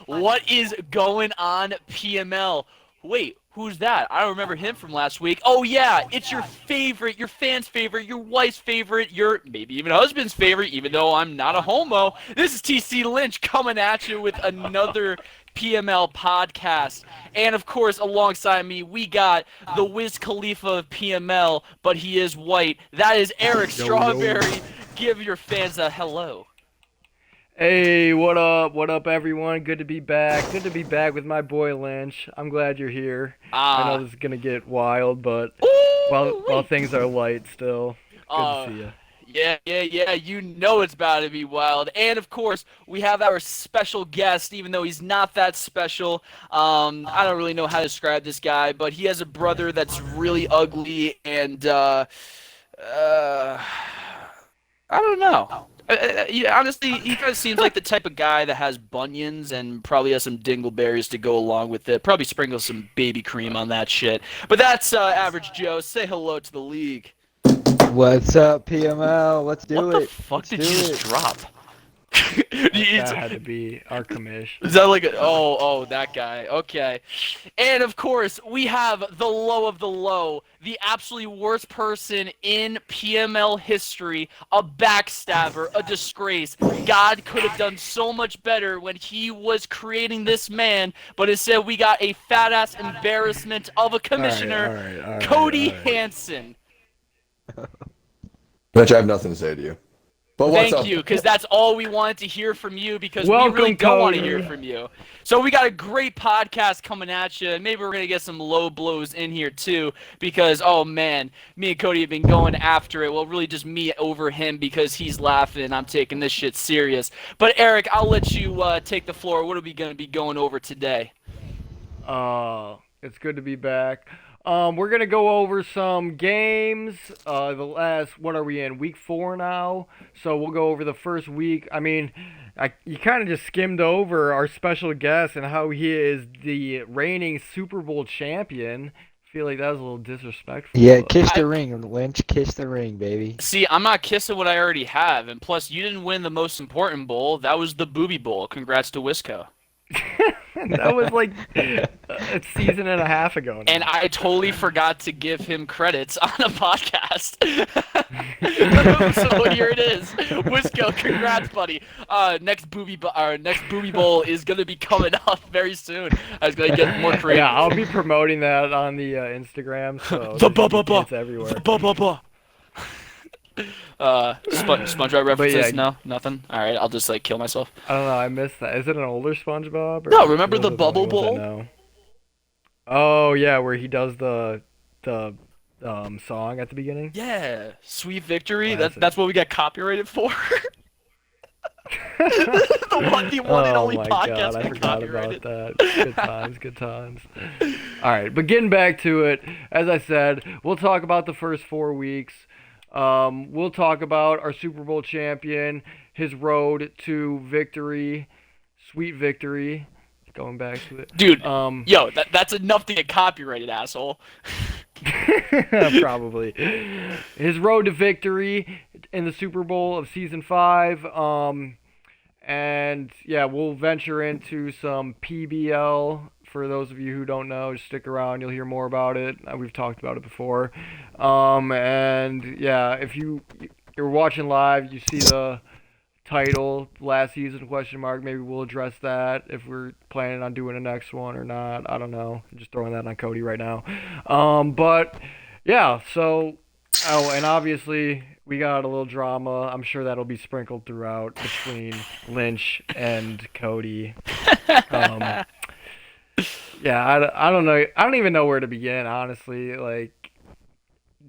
What is going on, PML? Wait, who's that? I don't remember him from last week. Oh yeah, it's your favorite, your fans' favorite, your wife's favorite, your maybe even husband's favorite, even though I'm not a homo. This is TC Lynch coming at you with another PML podcast. And of course, alongside me, we got the Wiz Khalifa of PML, but he is white. That is Eric Yo, yo. Strawberry. Give your fans a hello. Hey, what up? What up, everyone? Good to be back. Good to be back with my boy Lynch. I'm glad you're here. I know Ah, this is gonna get wild, but while ooh, things are light still, good to Uh, see you. yeah. You know it's about to be wild. And of course, we have our special guest, even though he's not that special. I don't really know how to describe this guy, but he has a brother that's really ugly, and uh, I don't know. Honestly, he kind of seems like the type of guy that has bunions and probably has some dingleberries to go along with it. Probably sprinkle some baby cream on that shit. But that's Average Joe. Say hello to the league. What's up, PML? Let's What do the it. fuck Let's did you do just it. drop? That Is had to be our commish. that like a that guy? Okay. And of course, we have the low of the low, the absolutely worst person in PML history, a backstabber, a disgrace. God could have done so much better when he was creating this man, but instead we got a fat ass embarrassment of a All right, all commissioner, right, all right, Kody all right. Hansen. Mitch, I have nothing to say to you. But what's Thank up? you, because that's all we wanted to hear from you, because we really Welcome, don't want to hear Cody. from you. So we got a great podcast coming at you, and maybe we're going to get some low blows in here too, because, oh man, me and Cody have been going after it. Well, really just me over him because he's laughing and I'm taking this shit serious. But Eric, I'll let you take the floor. What are we going to be going over today? It's good to be back. We're gonna go over some games. What are we in? Week 4 now. So we'll go over the first week. I mean, you kind of just skimmed over our special guest and how he is the reigning Super Bowl champion. I feel like that was a little disrespectful, Yeah, but kiss I the ring, Lynch. Kiss the ring, baby. See, I'm not kissing what I already have, and plus, you didn't win the most important bowl. That was the Booby Bowl. Congrats to Wisco. that was like a season and a half ago And now. I totally forgot to give him credits on a podcast. So here it is. Wisco, congrats, buddy. Next booby bowl is gonna be coming up very soon. I was gonna get more creative. Yeah, I'll be promoting that on the Instagram, so The there ba should be ba ba, kids everywhere. the ba ba ba. SpongeBob But yeah, references? No, nothing. All right, I'll just like kill myself. I don't know. I missed that. Is it an older SpongeBob, or No, are remember the those the only Bubble ones I Bowl? know? Oh yeah, where he does the song at the beginning. Yeah, Sweet Victory. Classic. That's what we got copyrighted for. The one and Oh only my podcast god, I got forgot about copyrighted. that. Good times, good times. All right, but getting back to it, as I said, we'll talk about the first 4 weeks. We'll talk about our Super Bowl champion, his road to victory, sweet victory. Going back to it, Dude, yo, that's enough to get copyrighted, asshole. probably his road to victory in the Super Bowl of Season 5. And yeah, we'll venture into some PBL. For those of you who don't know, just stick around. You'll hear more about it. We've talked about it before. And yeah, if you're watching live, you see the title last season question mark. Maybe we'll address that if we're planning on doing a next one or not. I don't know. I'm just throwing that on Cody right now. But yeah, so and obviously we got a little drama. I'm sure that'll be sprinkled throughout between Lynch and Cody. Um, yeah, I don't know. I don't even know where to begin, honestly. Like,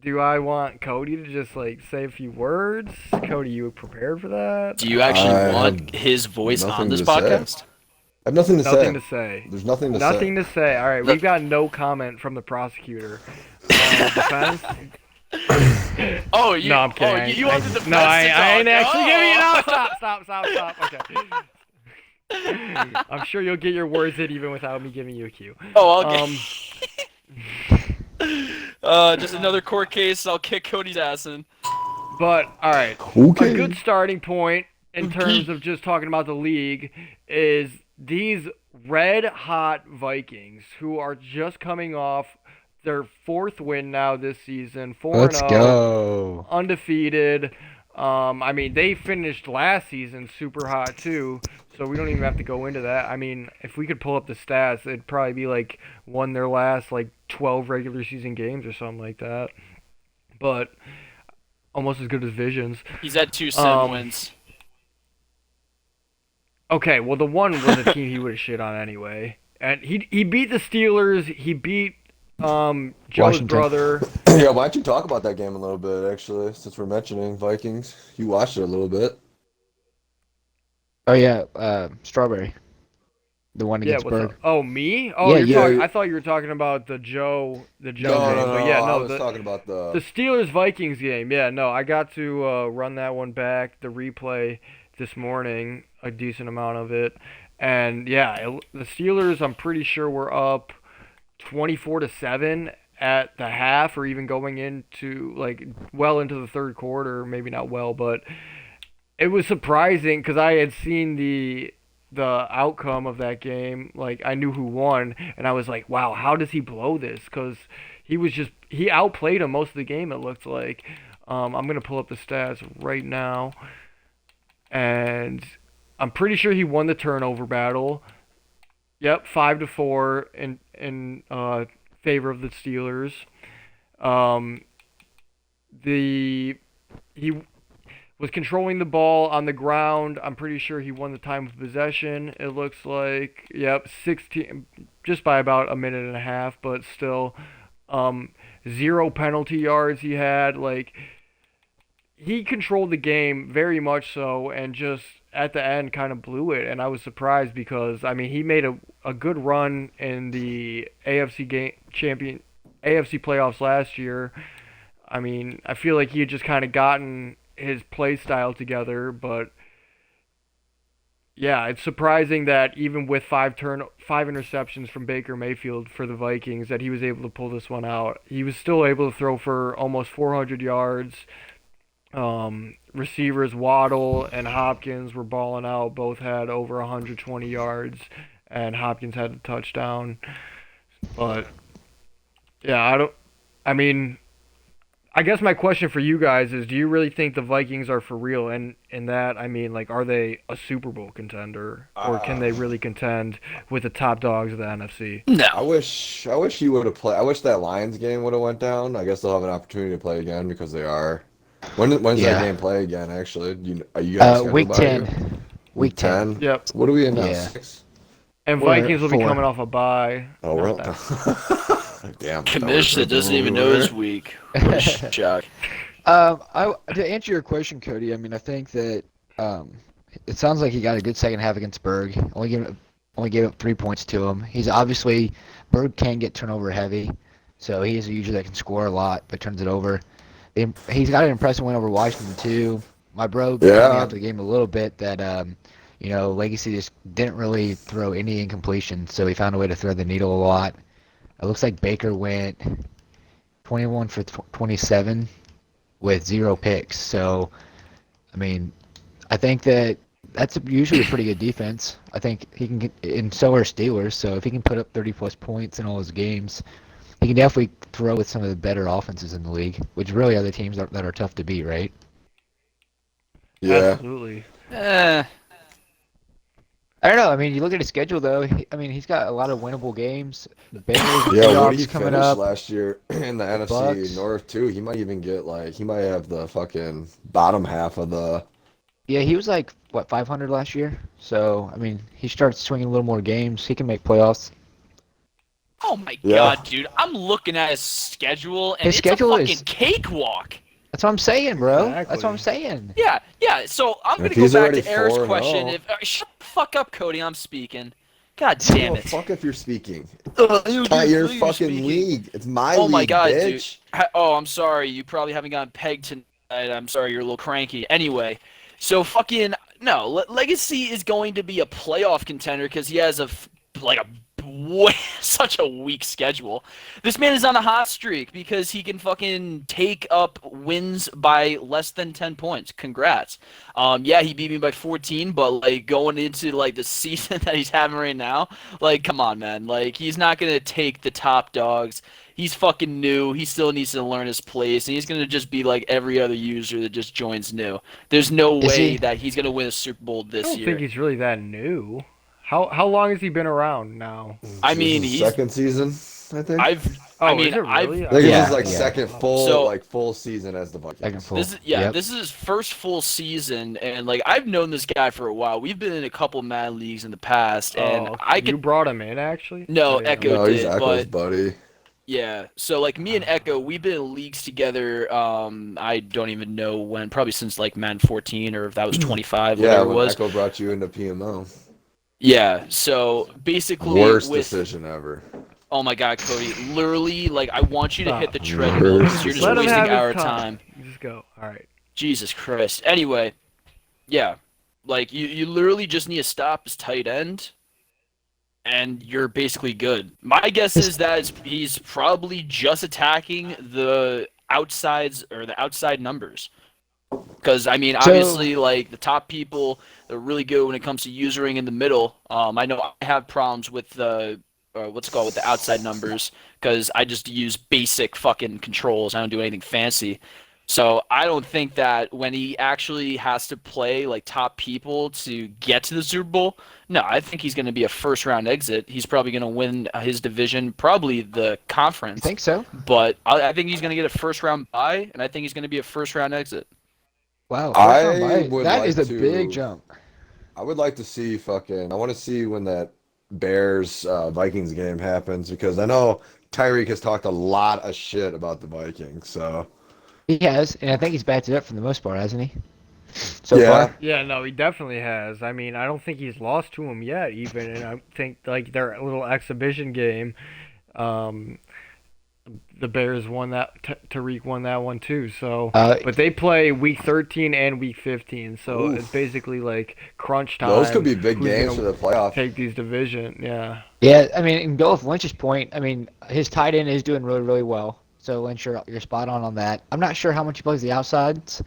do I want Cody to just like say a few words? Cody, you prepared for that? Do you I actually have want his voice on nothing this to say. podcast? I have nothing to Nothing say. to say. There's nothing to Nothing say. to say. All right, we've got no comment from the prosecutor. Defense? Oh, you. No, I'm kidding. Oh, you wanted the defense No, I ain't to talk. actually giving you. No, Oh. stop. Okay. I'm sure you'll get your words in even without me giving you a cue. Oh, okay. Just Um, another court case. I'll kick Cody's ass in. But all right, a Okay. good starting point in terms of just talking about the league is these red-hot Vikings, who are just coming off their 4th win now this season, 4-0, Let's go. undefeated. I mean, they finished last season super hot too, so we don't even have to go into that. I mean, if we could pull up the stats, it'd probably be like won their last like 12 regular season games or something like that. But almost as good as Visions. He's at 2 wins. Okay, well the one was a team he would have shit on anyway, and he beat the Steelers. He beat Joe's Washington. brother. Yeah, why don't you talk about that game a little bit, actually, since we're mentioning Vikings? You watched it a little bit. Oh yeah, Strawberry, the one Yeah, against what's Berg. up? Oh, me? Oh, Yeah, you're you- talking. I thought you were talking about the Joe No, game. no, But yeah, I no, was talking about the Steelers Vikings game. Yeah, no, I got to run that one back, the replay this morning, a decent amount of it, and yeah, the Steelers. I'm pretty sure were up 24-7 at the half, or even going into like well into the third quarter. Maybe not well, but it was surprising because I had seen the outcome of that game. Like I knew who won, and I was like, wow, how does he blow this? Because he outplayed him most of the game. It looked like. I'm gonna pull up the stats right now, and I'm pretty sure he won the turnover battle. Yep, 5-4 in favor of the Steelers. The he was controlling the ball on the ground. I'm pretty sure he won the time of possession. It looks like, yep, 16, just by about a minute and a half, but still, 0 penalty yards he had. Like, he controlled the game very much so, and just at the end kind of blew it. And I was surprised because, I mean, he made a good run in the AFC playoffs last year. I mean, I feel like he had just kind of gotten his play style together, but yeah, it's surprising that even with 5 interceptions from Baker Mayfield for the Vikings, that he was able to pull this one out. He was still able to throw for almost 400 yards. Receivers Waddle and Hopkins were balling out. Both had over 120 yards, and Hopkins had a touchdown. But yeah, I guess my question for you guys is, do you really think the Vikings are for real? And in that, I mean, like, are they a Super Bowl contender, or can they really contend with the top dogs of the NFC? I No. wish you would have played. I wish that Lions game would have went down. I guess they'll have an opportunity to play again because they are. When's Yeah. that game play again? Actually, are you guys scheduled Week by 10. you? Week 10. Yep. What are we in now? Yeah. 6? And We're Vikings will be 4. coming off a bye. Oh, Not really? that- Damn. Commissioner doesn't even know his week. What a shock. To answer your question, Cody, I mean, I think that it sounds like he got a good second half against Berg. Only gave up 3 points to him. He's obviously Berg can get turnover heavy, so he is a user that can score a lot but turns it over. He's got an impressive win over Washington too. My bro pointed out the game a little bit that Legacy just didn't really throw any incompletion, so he found a way to thread the needle a lot. It looks like Baker went 21 for 27 with 0 picks. So, I mean, I think that's usually a pretty good defense. I think he can get, and so are Steelers. So if he can put up 30-plus points in all his games, he can definitely throw with some of the better offenses in the league, which really are the teams that are tough to beat, right? Yeah. Absolutely. I don't know. I mean, you look at his schedule, though. He's got a lot of winnable games. The Bengals, Yeah, the what did he Seahawks coming finish up. last year in the NFC Bucks. North too? He might even get he might have the fucking bottom half of the. Yeah, he was like, 500 last year? So, I mean, he starts swinging a little more games. He can make playoffs. Oh my Yeah. god, dude. I'm looking at his schedule, and His it's schedule a fucking is- cakewalk. That's what I'm saying, bro. Exactly. That's what I'm saying. Yeah. So I'm If gonna go he's back already to Eric's 4-0. question. Shut the fuck up, Cody. I'm speaking. God damn Oh, it. fuck if you're speaking. Ugh, It's not your you're fucking speaking. league. It's my Oh league, my god, bitch. dude. I'm sorry. You probably haven't gotten pegged tonight. I'm sorry. You're a little cranky. Anyway, so fucking no. Legacy is going to be a playoff contender because he has a such a weak schedule. This man is on a hot streak because he can fucking take up wins by less than 10 points. Congrats. Yeah, he beat me by 14, but like going into like the season that he's having right now, like come on, man. Like he's not gonna take the top dogs. He's fucking new. He still needs to learn his place, and he's gonna just be like every other user that just joins new. There's no way that he's gonna win a Super Bowl I this don't year. think he's really that new. How long has he been around now? I This mean, is he's. second season, I think. Oh, I mean, is it really? I think Yeah, this is like yeah. second full So- full season as the Vikings. Second full. This is Yep. this is his first full season, and like I've known this guy for a while. We've been in a couple Madden leagues in the past, and Oh, I you could brought him in actually? No, I didn't Echo know. No, he's did, Echo's but buddy. yeah. So like me and Echo, we've been in leagues together. I don't even know when, probably since like Madden 14 or if that was 25, Yeah, whatever it when was. Echo brought you into PMO. Yeah. So basically, Worst with decision ever. oh my God, Kody, literally, like I want you to hit the Stop. treadmill because you're just Let him wasting have his our time. time. Just go. All right. Jesus Christ. Anyway, yeah, like you literally just need to stop his tight end, and you're basically good. My guess is that he's probably just attacking the outsides or the outside numbers. Because I mean, So- obviously, like the top people, they're really good when it comes to usering in the middle. I know I have problems with the what's it called with the outside numbers because I just use basic fucking controls. I don't do anything fancy. So I don't think that when he actually has to play like top people to get to the Super Bowl, no, I think he's going to be a first round exit. He's probably going to win his division, probably the You conference. think so? But I think he's going to get a first round bye, and I think he's going to be a first round exit. Wow. I first round bye. would That like is a to- big jump. I would like to see I want to see when that Bears Vikings game happens because I know Tyreek has talked a lot of shit about the Vikings. So He has, and I think he's backed it up for the most part, hasn't he? So Yeah. far. Yeah, no, he definitely has. I mean, I don't think he's lost to him yet, even, and I think like their little exhibition game, the Bears won that. Tariq won that one too. So, but they play week 13 and week 15, so Oof. it's basically like crunch time. those could be big Who's games for gonna the playoff. Take these division, yeah. Yeah, I mean, and go with Lynch's point. I mean, his tight end is doing really, really well. So Lynch, you're spot on that. I'm not sure how much he plays the outsides,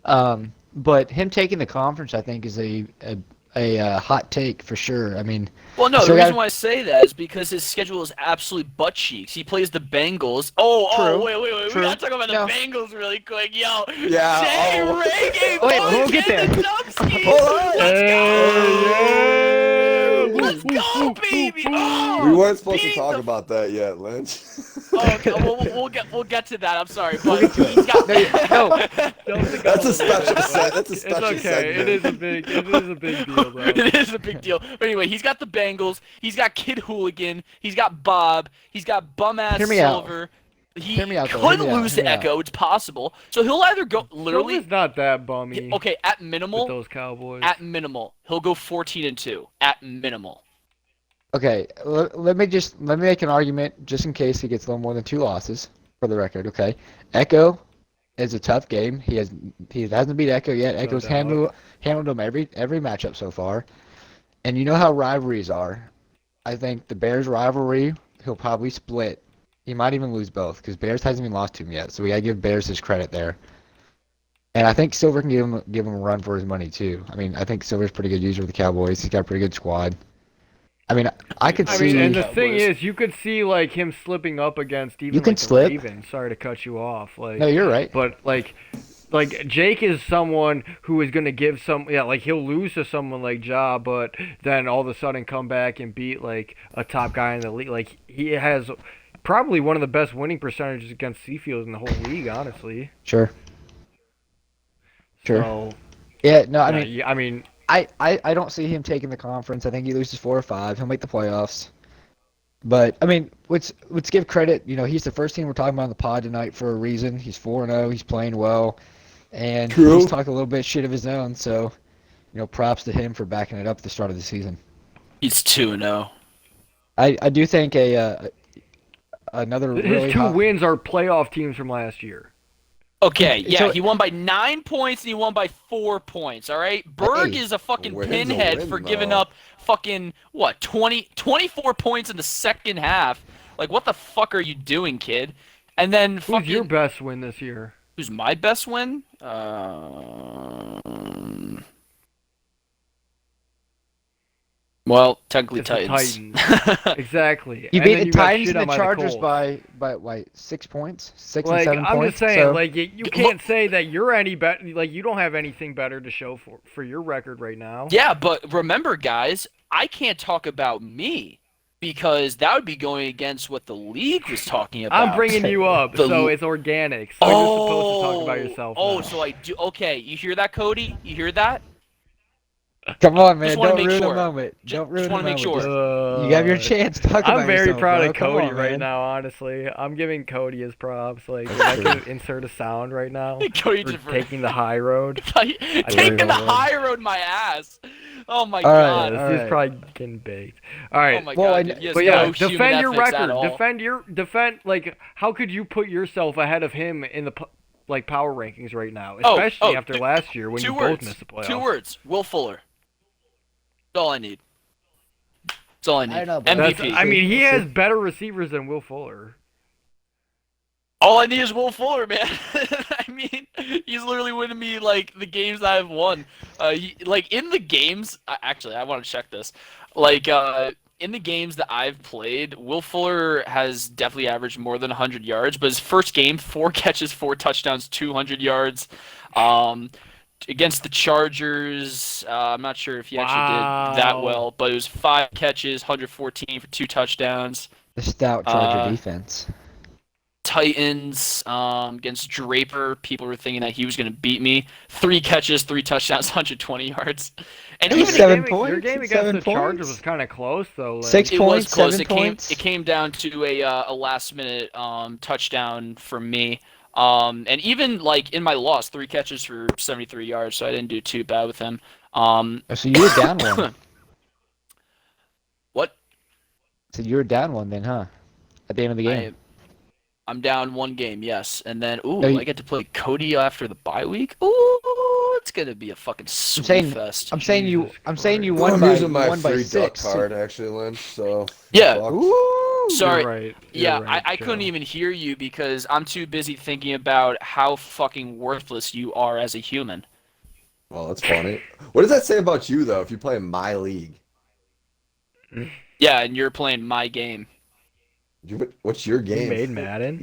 but him taking the conference, I think, is a hot take for sure. I mean, Well, no, So the we reason got- why I say that is because his schedule is absolute butt cheeks. He plays the Bengals. Oh, True. wait. True. We gotta talk about the No. Bengals really quick. Yo, Yeah, Jay oh. Reggae Wait, boys, we'll get get the there. Dubskis. Hold on. Let's go, baby. Oh, We weren't supposed to beating talk the- about that yet, Lynch. Oh, okay, we'll get to that. I'm sorry, but he's got. No. That's a special set. That's a It's special okay. segment. It is a big deal, though. It is a big deal. But anyway, he's got the Bengals. He's got Kid Hooligan. He's got Bob. He's got bum ass Hear me out. Silver. He Hear me out, though. could Hear me out. lose Hear to me out. Echo. It's possible. So he'll either go literally. Silver's not that bummy Okay, at with minimal. those Cowboys. At minimal, he'll go 14-2. At minimal. Okay, let me make an argument just in case he gets a little more than 2 losses for the record. Okay, Echo is a tough game. He hasn't beat Echo yet. No Echo's doubt. handled him every matchup so far, and you know how rivalries are. I think the Bears rivalry he'll probably split. He might even lose both because Bears hasn't even lost to him yet. So we gotta give Bears his credit there. And I think Silver can give him a run for his money too. I mean, I think Silver's a pretty good user of the Cowboys. He's got a pretty good squad. I mean, I could I see. mean, and the Cowboys. thing is, you could see like him slipping up against even You can like the slip. Ravens. Sorry to cut you off. Like, No, you're right. but like Jake is someone who is gonna give like he'll lose to someone like Ja, but then all of a sudden come back and beat like a top guy in the league. Like he has probably one of the best winning percentages against Seafield in the whole league, honestly. Sure. Sure. So, Yeah. No, I yeah, mean, I mean, I don't see him taking the conference. I think he loses 4 or 5. He'll make the playoffs. But I mean, let's give credit. You know, he's the first team we're talking about on the pod tonight for a reason. He's 4-0. He's playing well, and True. he's talking a little bit shit of his own. So, you know, props to him for backing it up at the start of the season. He's 2-0. I do think another his really 2 hot, wins are playoff teams from last year. Okay, yeah, So- he won by 9 points and he won by 4 points, all right? Berg Hey, is a fucking win's a pinhead win, for giving though. up fucking, what, 24 points in the second half. Like, what the fuck are you doing, kid? And then Who's your fucking, best win this year? who's my best win? Well, technically It's the Titans. Titans. Exactly. You And beat then the you got Titans shit and on the by Chargers Colts. by 6 points, 6 and Like 7 I'm points. just saying, So like you can't say that you're any better. Like you don't have anything better to show for your record right now. Yeah, but remember, guys, I can't talk about me because that would be going against what the league was talking about. I'm bringing you up, The so l- it's organic. So you're supposed to talk about yourself Oh, now. so I do. Okay, you hear that, Cody? You hear that? come on, Just man, wanna don't make ruin sure. the moment. Don't ruin just the wanna make moment. sure. You have your chance. Talk about I'm very yourself, proud bro. of Come Cody on, right man. now. Honestly, I'm giving Cody his props. Like if That's I true. could insert a sound right now Cody for just taking the high road. taking the would. high road, my ass. Oh my All right, god. This all dude's right. probably getting baked. All Oh right. my Well, god, dude. He has But no yeah, human defend your ethics at record. all. Defend. Like, how could you put yourself ahead of him in the like power rankings right now, Oh, especially oh, after two- last year when you Two both words. missed the playoffs? 2 words. Will Fuller. That's all I need. That's all I need. I don't know, bro. MVP. I mean, he We'll see. has better receivers than Will Fuller. All I need is Will Fuller, man. I mean, he's literally winning me like the games I've won. Like in the games, actually, I want to check this. Like in the games that I've played, Will Fuller has definitely averaged more than 100 yards. But his first game, 4 catches, 4 touchdowns, 200 yards. Against the Chargers, I'm not sure if he actually did that Wow. well, but it was 5 catches, 114 for 2 touchdowns. The stout Charger Uh, defense. Titans against Draper. People were thinking that he was going to beat me. 3 catches, 3 touchdowns, 120 yards. And It was even seven Your points, game against 7 the Chargers points. was kind of close, though. Like, 6 it was points, close. 7 points. It came down to a last minute touchdown from me. And even like in my loss, 3 catches for 73 yards, so I didn't do too bad with him. Oh, so you were down one. What? So you were down one then, huh? At the end of the game. I'm down 1 game, yes. And then, ooh, No, you- I get to play Kody after the bye week. Ooh, it's gonna be a fucking sweet saying- fest. I'm saying you. Jesus I'm saying you Christ. won I'm by using my 1 by free 6. duck card, actually, Lynch. So Yeah. fuck. Ooh. Sorry. You're right. Yeah, You're right, I couldn't Joe. even hear you because I'm too busy thinking about how fucking worthless you are as a human. Well, that's funny. What does that say about you, though, if you play in my league? Yeah, and you're playing my game. What's your You game? made Madden.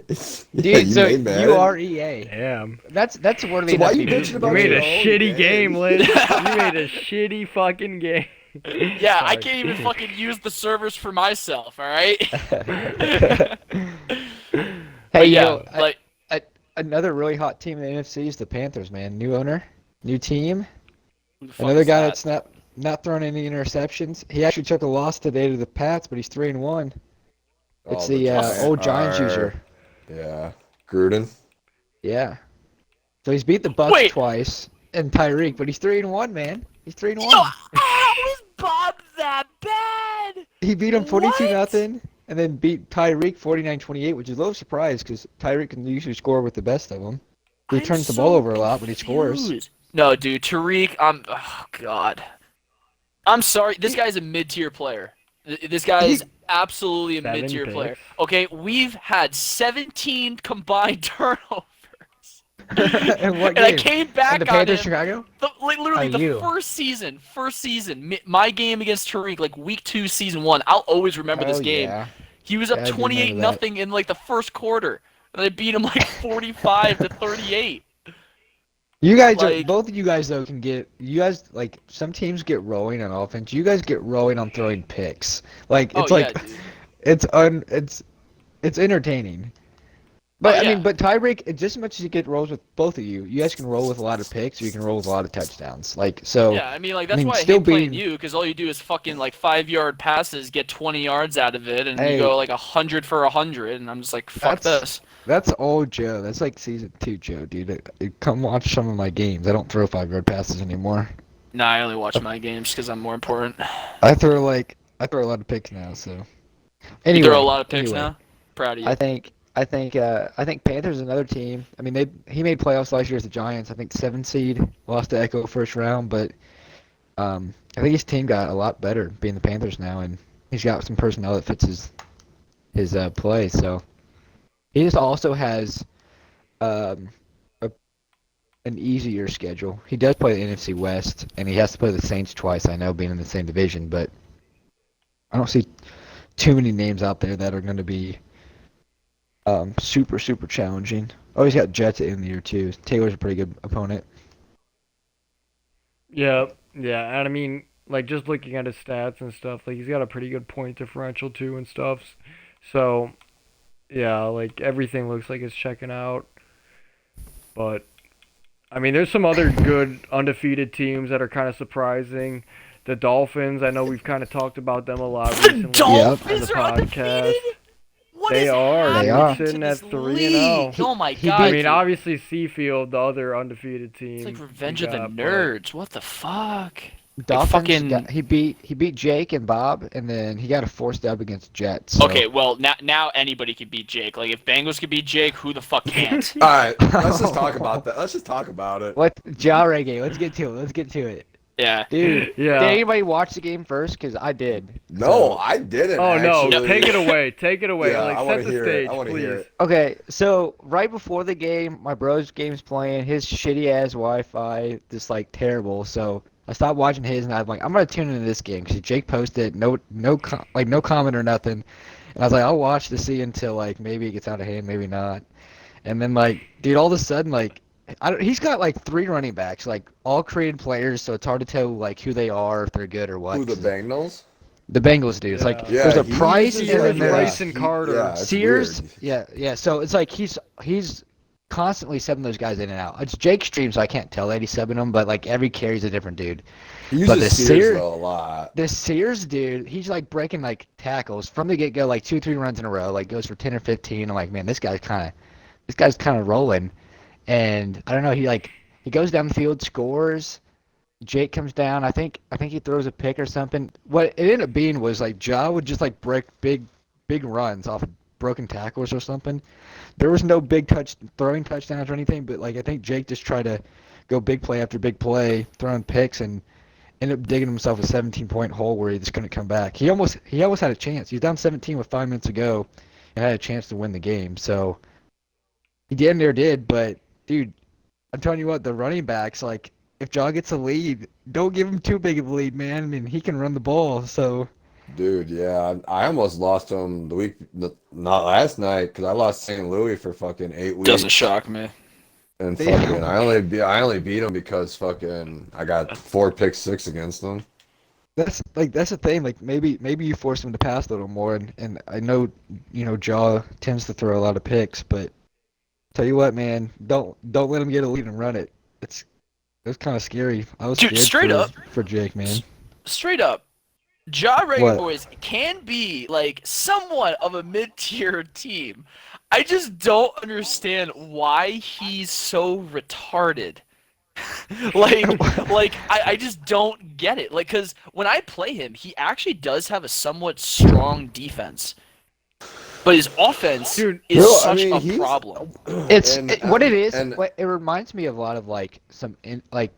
Yeah, Dude, you so made Madden? you are EA. Damn. That's worthy So enough why to you be bitching beaten. about You made a your own shitty game, game? Lynch. You made a shitty fucking game. Yeah, I Sorry. can't even fucking use the servers for myself, alright? Hey, you yeah, know, like, another really hot team in the NFC is the Panthers, man. New owner, new team. who the fuck Another is guy that? that's not throwing any interceptions. He actually took a loss today to the Pats, but he's 3-1. It's Oh, the Giants old Giants are- user. Yeah. Gruden. Yeah. So he's beat the Bucks Wait. twice and Tyreek, but he's 3-1, man. He's 3-1. Yo, how is Bob that bad? He beat him 42 What? nothing, and then beat Tyreek 49-28, which is a little surprise because Tyreek can usually score with the best of them. He I'm turns the so ball over a lot, but he scores. confused. No, dude, Tariq, oh god. I'm sorry, this guy's a mid-tier player. This guy is absolutely a 7 mid-tier player. picks. Okay, we've had 17 combined turnovers. And what And I game? came back And the on Panthers, him. Chicago? Like literally How the you? first season, my game against Tariq, like week 2, season 1. I'll always remember this Hell game. yeah. He was Yeah, up I do remember 28 nothing in like the first quarter, and I beat him like 45 to 38. You guys are Like- both of you guys though can get you guys like some teams get rolling on offense. You guys get rolling on throwing picks. Like it's Oh, like yeah, dude. it's entertaining. But Oh, I yeah. mean, but Tyreek, just as much as you get rolls with both of you, you guys can roll with a lot of picks, or you can roll with a lot of touchdowns. Like so. Yeah, I mean, like that's why I still hate playing being- you, because all you do is fucking like 5-yard passes, get 20 yards out of it, and Hey. you go like 100 for 100, and I'm just like, fuck That's- this. That's old Joe. That's like season 2 Joe, dude. Come watch some of my games. I don't throw 5-yard passes anymore. Nah, I only watch my games because I'm more important. I throw a lot of picks now. So You anyway, throw a lot of picks anyway, now. Proud of you. I think I think Panthers is another team. I mean, he made playoffs last year as the Giants. I think 7 seed, lost to Echo first round, but I think his team got a lot better being the Panthers now, and he's got some personnel that fits his play. So he just also has um, a, an easier schedule. He does play the NFC West, and he has to play the Saints twice. I know, being in the same division, but I don't see too many names out there that are going to be super challenging. Oh, he's got Jets in the year too. Taylor's a pretty good opponent. Yeah, yeah, and I mean, like just looking at his stats and stuff, like he's got a pretty good point differential too and stuff. So yeah, like everything looks like it's checking out. But I mean, there's some other good undefeated teams that are kind of surprising. The Dolphins, I know we've kind of talked about them a lot The recently on Dolphins the are podcast. undefeated? What They is are. They happening are. to Sitting at this 3-0. league? Oh my He god. I beat- mean, obviously Seafield, the other undefeated team. It's like we Revenge of the got, but- Nerds. What the fuck? Dolphins fucking- he beat Jake and Bob, and then he got a forced dub against Jets. So. Okay, well now anybody could beat Jake. Like if Bengals could beat Jake, who the fuck can't? All right, let's just talk about that. Let's just talk about it. What Ja Reggae? Let's get to it. Let's get to it, Yeah. dude. Yeah. Did anybody watch the game first? Because I did. No, I didn't. Oh no! actually. Take it away! Take it away! Yeah, I like wanna set the hear it. stage, I wanna please. hear it. Okay, so right before the game, my bro's game's playing. His shitty ass Wi-Fi, just like terrible. So I stopped watching his, and I'm like, I'm gonna tune into this game because Jake posted no comment or nothing, and I was like, I'll watch to see until like maybe it gets out of hand, maybe not. And then like, dude, all of a sudden like, he's got like 3 running backs, like all created players, so it's hard to tell like who they are, if they're good or what. Who, the Bengals? The Bengals do. It's like Yeah. there's a he Price uses and like then that. there's Price and Carter. Yeah, it's Sears. weird. Yeah. So it's like he's constantly subbing those guys in and out. It's Jake's stream, so I can't tell that he's subbing them, but like every carry's a different dude. He But uses the Sears Sears- though a lot. This Sears dude, he's like breaking like tackles from the get go, like 2-3 runs in a row, like goes for 10 or 15. I'm like, man, this guy's kind of rolling. And I don't know, he goes down the field, scores. Jake comes down. I think he throws a pick or something. What it ended up being was like Ja would just like break big runs off of broken tackles or something. There was no big throwing touchdowns or anything, but like I think Jake just tried to go big play after big play, throwing picks, and ended up digging himself a 17-point hole where he just couldn't come back. He almost had a chance. He was down 17 with 5 minutes to go and had a chance to win the game. So he damn near did, but dude, I'm telling you what, the running backs, like, if Ja gets a lead, don't give him too big of a lead, man. I mean, he can run the ball, so. Dude, yeah, I almost lost him not last night, because I lost St. Louis for fucking 8 weeks. Doesn't shock me. And Damn. fucking, I only beat him because fucking I got 4 pick-6 against them. That's the thing. Like maybe you force him to pass a little more, and I know Ja tends to throw a lot of picks, but tell you what, man, don't let him get a lead and run it. It's kind of scary. I was Dude, scared straight up. for Jake, man. Straight up, Ja Reagan What? Boys can be like somewhat of a mid-tier team. I just don't understand why he's so retarded. I just don't get it. Like, cause when I play him, he actually does have a somewhat strong defense, but his offense Dude, is Well, I such mean, a he's- problem. What it is. and- It reminds me of a lot of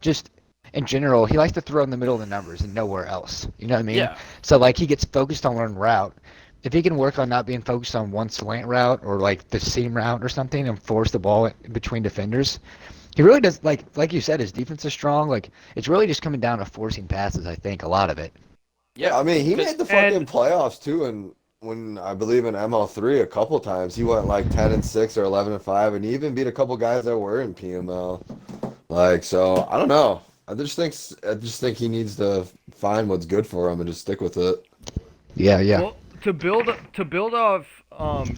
just in general. He likes to throw in the middle of the numbers and nowhere else. You know what I mean? Yeah. So like he gets focused on one route. If he can work on not being focused on one slant route or like the seam route or something and force the ball in between defenders, he really does. Like you said, his defense is strong. Like it's really just coming down to forcing passes. I think a lot of it. Yeah, I mean, he Cause- made the fucking And- playoffs too, and when I believe in ML3 a couple times, he went like 10-6 or 11-5, and he even beat a couple guys that were in PML. Like, so I don't know. I just think he needs to find what's good for him and just stick with it. Yeah. Well, to build off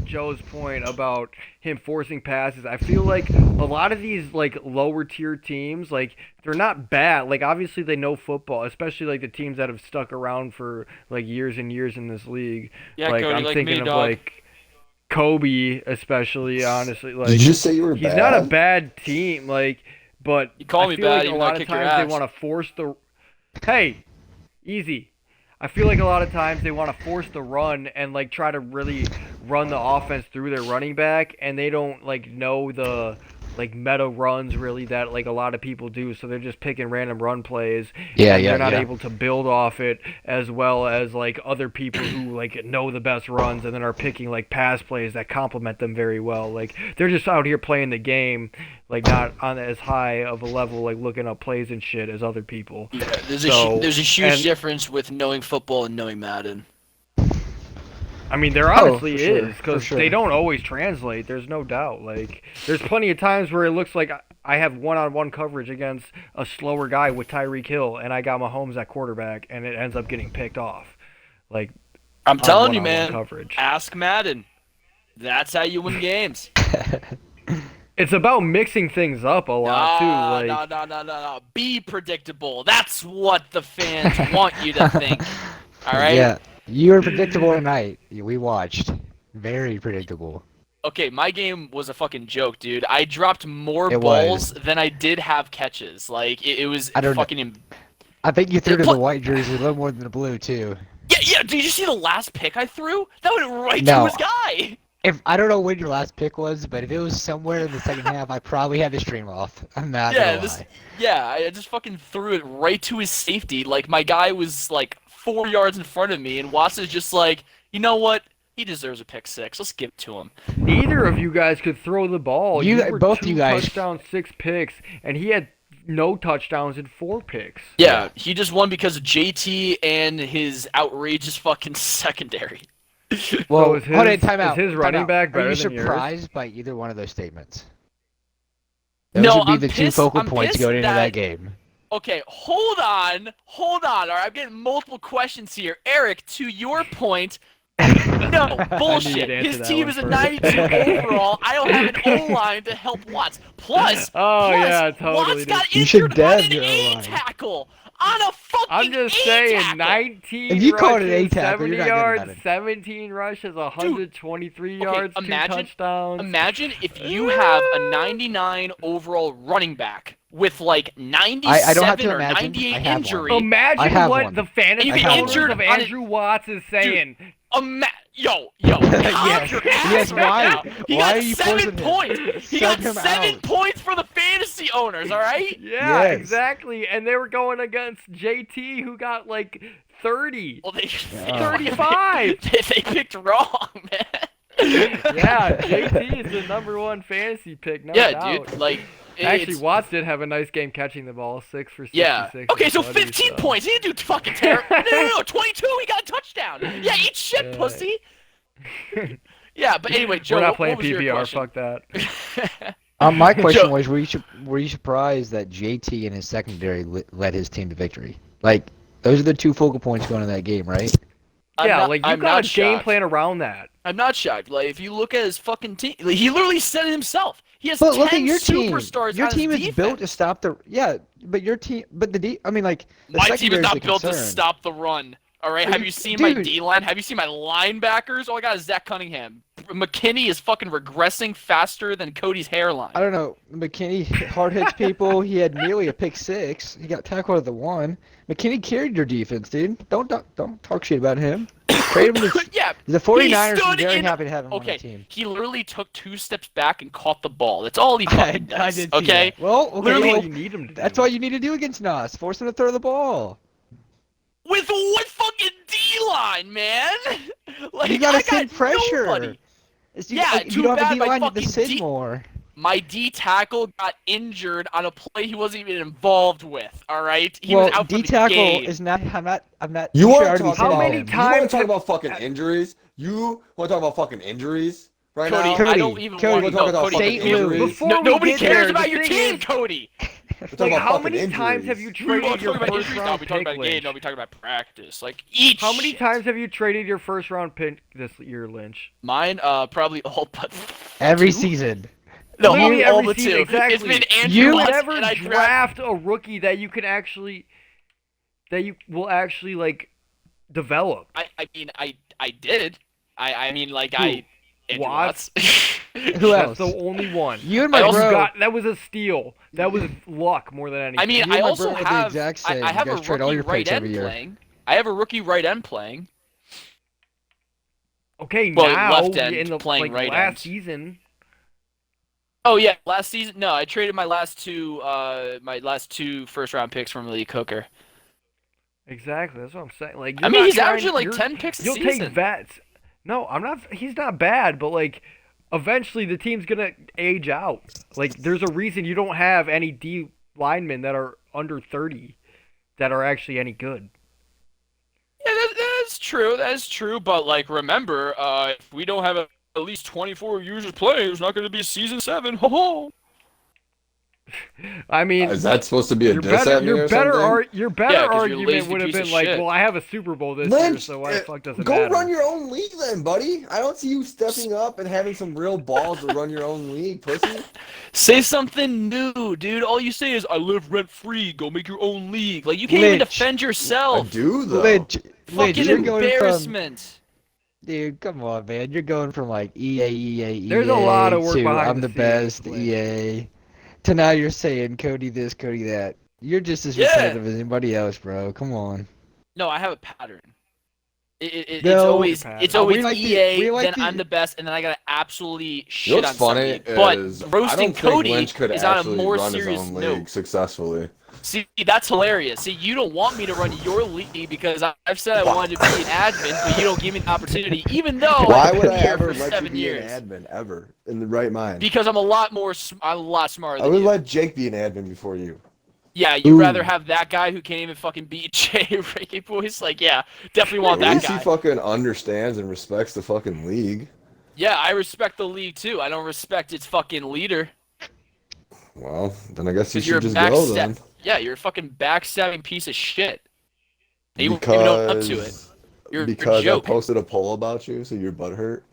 Joe's point about him forcing passes, I feel like a lot of these like lower tier teams, like they're not bad. Like obviously they know football, especially like the teams that have stuck around for like years and years in this league. Yeah, like Kody, I'm like thinking me, of dog. like Kobe, especially. Honestly, like Did you just say you were he's bad? not a bad team, like, but You call I me feel bad, like a even though I lot of kick your times they ass. want to force the. Hey, easy. I feel like a lot of times they want to force the run and like try to really run the offense through their running back, and they don't like know the like meta runs really that like a lot of people do. So they're just picking random run plays. Yeah, and yeah, they're not yeah. able to build off it as well as like other people who like know the best runs and then are picking like pass plays that complement them very well. Like they're just out here playing the game, like not on as high of a level, like looking up plays and shit as other people. Yeah, there's So, there's a huge and- difference with knowing football and knowing Madden. I mean, there honestly for sure, is, for because sure. they don't always translate. There's no doubt. Like, there's plenty of times where it looks like I have one-on-one coverage against a slower guy with Tyreek Hill, and I got Mahomes at quarterback, and it ends up getting picked off. Like, I'm on telling you, one-on-one man. coverage. Ask Madden. That's how you win games. It's about mixing things up a lot too. Like, No. Be predictable. That's what the fans want you to think. All right. Yeah, you were predictable tonight. We watched. Very predictable. Okay, my game was a fucking joke, dude. I dropped more It balls was. than I did have catches. Like it was I don't know. fucking. I think you threw to What- the white jersey a little more than the blue too. Yeah. Did you see the last pick I threw? That went right No. to his guy. If I don't know when your last pick was, but if it was somewhere in the second half, I probably had the stream off. I'm not Yeah, gonna lie. I just fucking threw it right to his safety. Like my guy was like 4 yards in front of me, and Watson's just like, you know what? He deserves a pick six. Let's give it to him. neither of you guys could throw the ball. You- were both 2 you guys- touchdowns, 6 picks, and he had no touchdowns and 4 picks. Yeah, he just won because of JT and his outrageous fucking secondary. Well, is hold on, his- time out. is his time running out. back better Are you than yours? surprised by either one of those statements? Those No, would be I'm the two pissed- focal I'm points pissed going into that that- game. Okay, hold on. All right, I'm getting multiple questions here. Eric, to your point, no, bullshit. answer His that team one is a first. 92 overall. I don't have an O-line to help Watts. Plus, yeah, totally, Watts dude. got You should injured on dab an your A O-line. tackle. On a fucking I'm just A saying, tackle. 19 If you call it an rushes, A tackle, 70 you're not getting yards, nothing. 17 rushes, 123 yards, 2 touchdowns. Imagine if you have a 99 overall running back with like 97 I don't have to or imagine. I 98 have one. injury. I Imagine have what one. the fantasy You get owners injured of on it- Andrew Watts is saying. Yo, Yes, calm your ass yes, right why? now. He Why got are you 7 forcing him? points. He Sub got him 7 out. points for the fantasy owners, all right? Yeah, Yes. exactly. And they were going against JT, who got like 30. Well, they 35. they picked wrong, man. Yeah, JT is the #1 fantasy pick, no Yeah, doubt. dude, like Actually, it's- Watts did have a nice game catching the ball, 6 for 66. Yeah. Okay, so with Kody, 15 points. He didn't do fucking terrible. No, 22. He got a touchdown. Yeah, eat shit, Yeah. pussy. Yeah, but anyway, Joe, We're not what playing was your PPR. question? Fuck that. My question Joe- was, were you surprised that JT and his secondary led his team to victory? Like, those are the two focal points going in that game, right? I'm Yeah, not- like you I'm got not a game shocked. plan around that. I'm not shocked. Like, if you look at his fucking team, like, he literally said it himself. He has But 10 look at your team. superstars Your on team his is defense. built to stop the but your team, but the My team is secondary's not the built to concern. stop the run. All right, Are have you- you seen my dude. D-line? Have you seen my linebackers? All I got is Zach Cunningham. McKinney is fucking regressing faster than Cody's hairline. I don't know. McKinney hard hits people. He had nearly a pick six. He got tackled at the 1. McKinney carried your defense, dude. Don't talk shit about him. Trade him to Yeah, the 49ers. are stood very in- happy to have him on the okay. team. He literally took 2 steps back and caught the ball. That's all he fucking does. did see Okay. that. Well, okay. Literally- That's well, all you need him to do. that's all you need to do against Nas. Force him to throw the ball. With what fucking D-line, man? Like, You gotta I got send pressure. nobody. It's, Yeah, like, if too you don't have bad a my D-line, you have to fucking sit D- more. My D tackle got injured on a play he wasn't even involved with. All right, he Well, was out for D the tackle game. is not. I'm not. You should want to already talk said How about many him. you want times to talk have- about fucking injuries? You want to talk about fucking injuries right Cody, now? Cody, I don't even Cody, want to we're talking know. about Cody, St. fucking Louis. injuries. Before we nobody get cares there, about the your thing team, is- Cody. We're talking Like, about how fucking many times have injuries. you We traded won't your talk about first injuries. Now round we talk pick, about game. Lynch? Now we talk about practice. Like each. How many shit. times have you traded your first round pick this year, Lynch? Mine, probably all but Every 2. season. No, Literally all every but season, 2. exactly. It's been Andrew You You Luck, never and I draft a rookie that you can actually, that you will actually like develop. I mean, I did. I mean, like Who? Andrew Watts? Watts. Who else? That's the only one. You and I my also bro. That was a steal. That was luck more than anything. I mean, You and I my also brother are the have exact I same. have You a guys trade all rookie your right picks every end year. playing. I have a rookie right end playing. Okay, Well, now left end in the playing right last end. season. Oh yeah, last season. No, I traded my last two first round picks from Lee Cooker. Exactly, that's what I'm saying. Like, I you're mean, not he's trying, averaging like you're, 10 picks a you'll season. take vets. No, I'm not. He's not bad, but like, eventually the team's gonna age out. Like, there's a reason you don't have any D linemen that are under 30 that are actually any good. Yeah, that's true. That is true. But like, remember, if we don't have at least 24 users playing, there's not going to be season 7. Ho ho. I mean, Is that supposed to be a your diss better, at me your or better, something? your Yeah, better 'cause you're a argument lazy would have piece been of like, shit. well, I have a Super Bowl this year, Lynch, so why the fuck does it go matter? run your own league then, buddy. I don't see you stepping up and having some real balls to run your own league, pussy. Say something new, dude. All you say is, "I live rent free. Go make your own league." Like you can't even Lynch. defend I yourself. do though. Lynch, Fucking you're going from, embarrassment. dude, come on, man. You're going from like EA, There's a lot of work to behind I'm the the scenes, best Lynch. EA, to now you're saying Kody this, Kody that. You're just as Yeah. repetitive as anybody else, bro. Come on. No, I have a pattern. It's No. always We always like the- EA. we like Then the- I'm the best, and then I gotta absolutely shit You know on what's funny somebody. But is I roasting don't think Kody Lynch could is on a actually more run his serious own league note. successfully. See, that's hilarious. See, you don't want me to run your league because I've said I wanted to be an admin, but you don't give me the opportunity, even though Why I've would been I here ever for let you 7 be years. an admin ever in the right mind? Because I'm a lot smarter I than would you. let Jake be an admin before you. Yeah, you'd rather have that guy who can't even fucking beat Jay Ricky Boys. Like, yeah, definitely want At that least guy. he fucking understands and respects the fucking league. Yeah, I respect the league too. I don't respect its fucking leader. Well, then I guess you Because you're a should just go then. Yeah, you're a fucking backstabbing piece of shit. And you won't even own up to it. You're a Because I joke. posted a poll about you, so your butt hurt.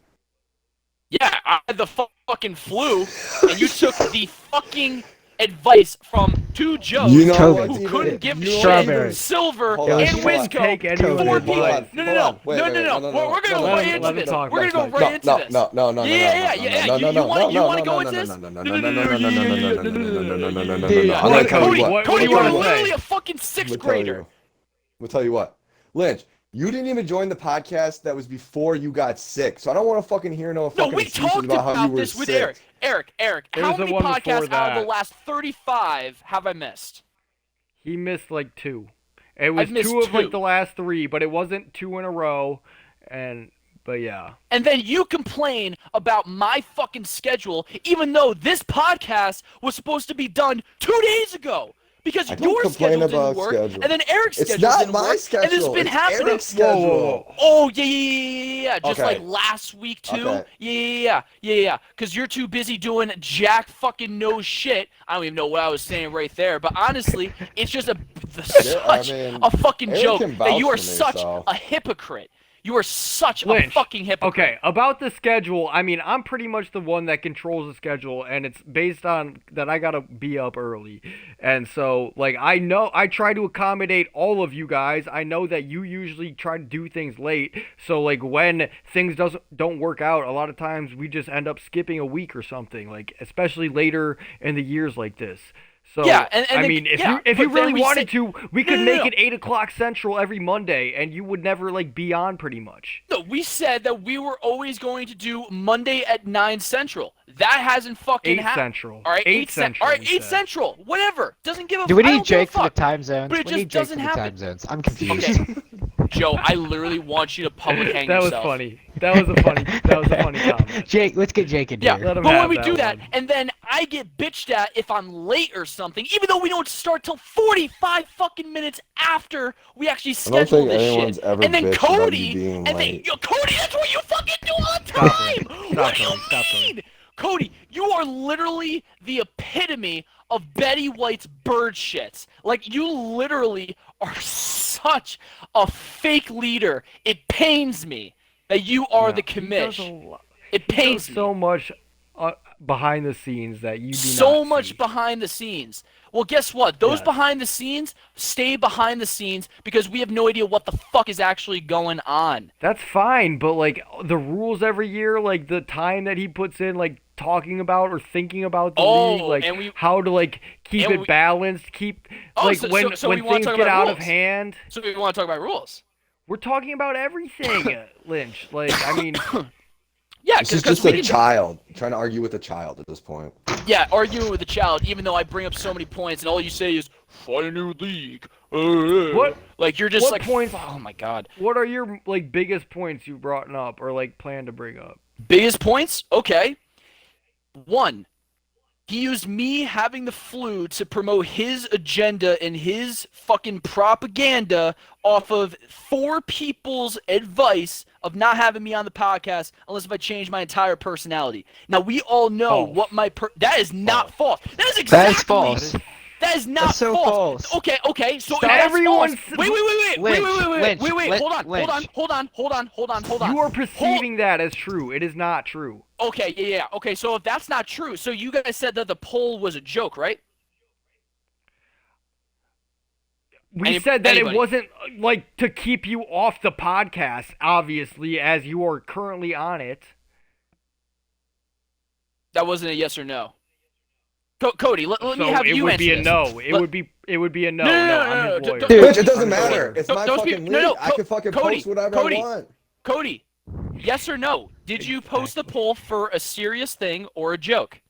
Yeah, I had the fucking flu, and you took the fucking advice from two Joes You know COVID. what? who couldn't give a shit, Strawberry. Silver, Hold on, and hold on. Wisco. Take anyone's Four advice. people. Hold on, No. We're gonna go right into let him this. talk, We're let gonna him go right into this. No. Yeah. You wanna go into this? I'm gonna tell you what. What do Cody, you wanna you're say? literally a fucking sixth grader. We'll tell you what. Lynch, you didn't even join the podcast that was before you got sick, so I don't want to fucking hear no No, fucking we excuses talked about how you about were this with sick. Eric. Eric, There how was the many one before podcasts out of that. the last 35 have I missed? He missed like 2. It was I've missed 2 of like 2. the last 3, but it wasn't 2 in a row. But yeah. And then you complain about my fucking schedule, even though this podcast was supposed to be done 2 days ago. Because I don't your complain schedule didn't about work, schedule. and then Eric's It's schedule not didn't my work, schedule. and this has been It's happening. Eric's schedule. Whoa. Oh, yeah. Just Okay. like last week, too. Okay. Yeah. Because you're too busy doing jack fucking no shit. I don't even know what I was saying right there. But honestly, it's just such a fucking Eric joke can that vouch you are for me, such so. a hypocrite. You are such a Lynch, fucking hypocrite. Okay, about the schedule, I mean, I'm pretty much the one that controls the schedule, and it's based on that I gotta be up early. And so, like, I know I try to accommodate all of you guys. I know that you usually try to do things late. So, like, when things don't work out, a lot of times we just end up skipping a week or something, like, especially later in the years like this. So, Yeah, and I then- mean, if yeah, you but really then we wanted say- to, we could No. make it 8 o'clock Central every Monday, and you would never, like, be on pretty much. No, we said that we were always going to do Monday at 9 Central. That hasn't fucking 8 happened. Central. All right, 8 Central. All right, you 8 said. Central. Whatever. Doesn't give a Do we I need don't give a Jake for the fuck. time zones? But it We just need Jake doesn't for the happen. time zones. I'm confused. Okay. Joe, I literally want you to public hang That was yourself. funny. That was a funny comment. Jake, let's get Jake in Yeah, here. Let him but when have we that do that, one. and then I get bitched at if I'm late or something, even though we don't start till 45 fucking minutes after we actually I schedule don't think this anyone's shit. ever And then bitched about Cody, you being and then late. Cody, that's what you fucking do all the Stop time. it. What Stop, do you Cody. Stop, Cody. mean? Cody, you are literally the epitome of Betty White's bird shits. Like, you literally are such a fake leader. It pains me that you are the commish. It pains me. So much behind the scenes that you do So not much see. behind the scenes. Well, guess what? Those Yes. behind the scenes stay behind the scenes because we have no idea what the fuck is actually going on. That's fine, but like the rules every year, like the time that he puts in, like talking about or thinking about the league, like and we- how to like keep and it we- balanced, keep Oh, like so when we wanna things talk get about out of rules. hand. So we want to talk about rules. We're talking about everything, Lynch. Like, I mean, Yeah, This is because just a child trying to argue with a child at this point. Yeah, arguing with a child, even though I bring up so many points, and all you say is "find a new league." What? Like you're just What like, points? oh my god. what are your like biggest points you brought up or like plan to bring up? Biggest points? Okay. One, he used me having the flu to promote his agenda and his fucking propaganda off of 4 people's advice of not having me on the podcast unless if I change my entire personality. Now, we all know False. what my that is not false. That is That exactly is false. That is not That's so false. Okay. So Stop. if that's Everyone's- false, wait. Lynch, Hold on. You are perceiving that as true. It is not true. Okay, yeah. Okay, so if that's not true, so you guys said that the poll was a joke, right? We said that anybody. it wasn't like to keep you off the podcast, obviously, as you are currently on it. That wasn't a yes or no. Kody, let me So have it you would answer be a this. no. It Let- would be a no. No, I'm his no, lawyer. don't- Dude, Bitch, it doesn't I'm his matter. lawyer. It's Don't- my don't fucking speak- league. no, I can fucking post whatever Kody. I want. Cody, yes or no? Did you post the poll for a serious thing or a joke?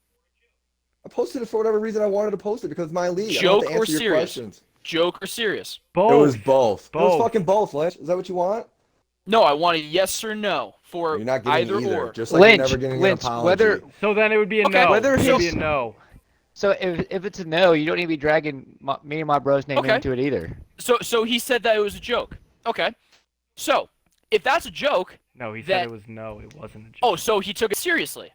I posted it for whatever reason I wanted to post it because it's my league. I Joke don't have to or answer your serious? questions. Joke or serious? Both. It was both. It Both. was fucking both, Lynch. Is that what you want? No, I want a yes or no for You're not getting either either. or. Just like Lynch, you're never getting Lynch, an apology. whether So then it would be a Okay, no. whether It would be he's- a no. so if it's a no, you don't need to be dragging me and my bro's name Okay. into it either. So he said that it was a joke. Okay. So, if that's a joke, No, he that- said it was no. It wasn't a joke. oh, so he took it seriously.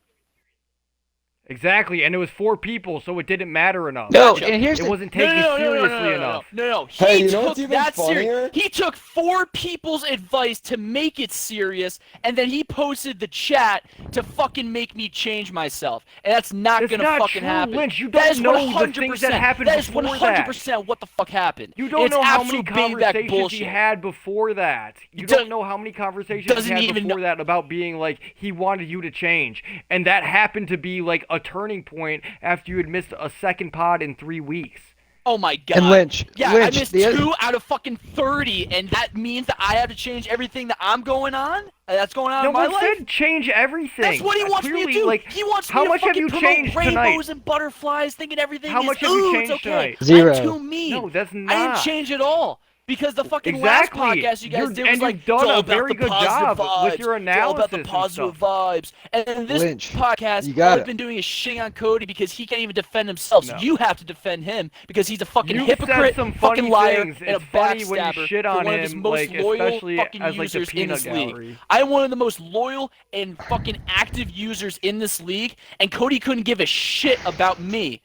Exactly, and it was 4 people, so it didn't matter enough. No, Gotcha. and here's It the wasn't taken seriously enough. No. Hey, He you know took what's even that funnier? serious. He took 4 people's advice to make it serious, and then he posted the chat to fucking make me change myself. And that's not That's gonna not fucking true, happen. Lynch. You That don't is know the 100%. things that happened That is before that. 100% what the fuck happened. You don't It's know how many absolute beanbag conversations bullshit. he had before that. You Do- don't know how many conversations he doesn't had even before that about being like he wanted you to change, and that happened to be like a turning point after you had missed a second pod in 3 weeks. Oh my god. And Lynch, Yeah, Lynch, I missed the other- 2 out of fucking 30, and that means that I have to change everything that I'm going on? That's going on No in my one life? said change everything. That's what he wants me to Clearly, do. Like, He wants how me to much have fucking you promote changed rainbows tonight? and butterflies, thinking everything How is much have you ooh, changed it's okay. tonight? 0. I'm too mean. No, that's I didn't not. change at all. Because the fucking Exactly. last podcast you guys You're- did was and like, you've done it's all a about very the good positive job with vibes. your It's all about the analysis and positive stuff. vibes. And then this Lynch, podcast, you all got I've it. been doing is shitting on Cody because he can't even defend himself. So No. you have to defend him because he's a fucking You've hypocrite, said some fucking funny liar, things. and a It's funny when you backstabber shit for on one of his him, most like, loyal especially fucking as, like, the users in peanut this gallery. league. I'm one of the most loyal and fucking active users in this league, and Cody couldn't give a shit about me.